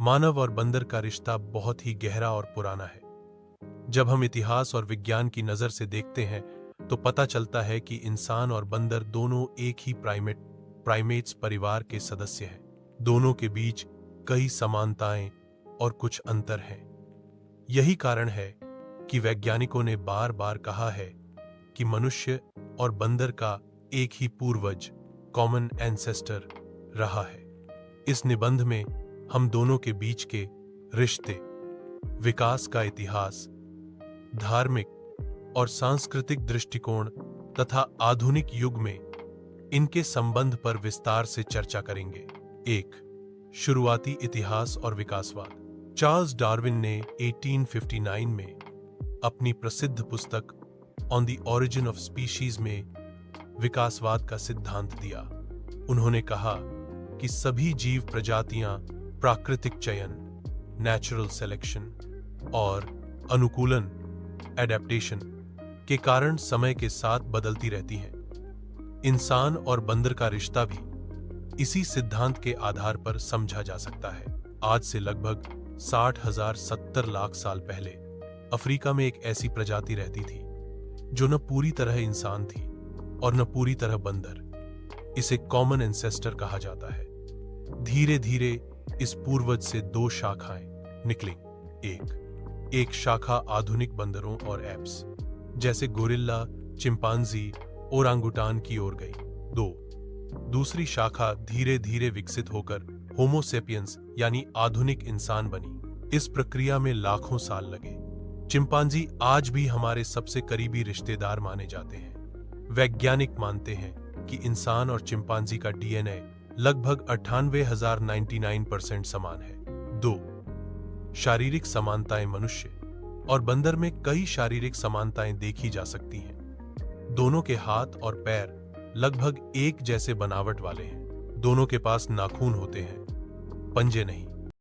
मानव और बंदर का रिश्ता बहुत ही गहरा और पुराना है। जब हम इतिहास और विज्ञान की नज़र से देखते हैं तो पता चलता है कि इंसान और बंदर दोनों एक ही प्राइमेट्स परिवार के सदस्य हैं। दोनों के बीच कई समानताएं और कुछ अंतर हैं। यही कारण है कि वैज्ञानिकों ने बार बार कहा है कि मनुष्य और बंदर का एक ही पूर्वज कॉमन एंसेस्टर रहा है। इस निबंध में हम दोनों के बीच के रिश्ते, विकास का इतिहास, धार्मिक और सांस्कृतिक दृष्टिकोण तथा आधुनिक युग में इनके संबंध पर विस्तार से चर्चा करेंगे। 1. शुरुआती इतिहास और विकासवाद। चार्ल्स डार्विन ने 1859 में अपनी प्रसिद्ध पुस्तक on the origin of species में विकासवाद का सिद्धांत दिया। उन्होंने कहा कि सभी जीव प्रजातियां प्राकृतिक चयन, नेचुरल सिलेक्शन और अनुकूलन, एडेप्टेशन के कारण समय के साथ बदलती रहती हैं। इंसान और बंदर का रिश्ता भी इसी सिद्धांत के आधार पर समझा जा सकता है। आज से लगभग 60,070 लाख साल पहले अफ्रीका में एक ऐसी प्रजाति रहती थी जो न पूरी तरह इंसान थी और न पूरी तरह बंदर। इसे कॉमन एंसेस्टर कहा जाता है। धीरे धीरे इस पूर्वज से 2 शाखाएं निकली। एक शाखा आधुनिक बंदरों और एप्स जैसे गोरिल्ला, चिंपांजी, ओरांगुटान की ओर गई। दूसरी शाखा धीरे धीरे विकसित होकर होमो सेपियंस यानी आधुनिक इंसान बनी। इस प्रक्रिया में लाखों साल लगे। चिंपांजी आज भी हमारे सबसे करीबी रिश्तेदार माने जाते हैं। वैज्ञानिक मानते हैं कि इंसान और चिंपांजी का डीएनए लगभग 98,099% समान है। 2. शारीरिक समानताएं। मनुष्य और बंदर में कई शारीरिक समानताएं देखी जा सकती हैं। दोनों के हाथ और पैर लगभग एक जैसे बनावट वाले हैं। दोनों के पास नाखून होते हैं, पंजे नहीं।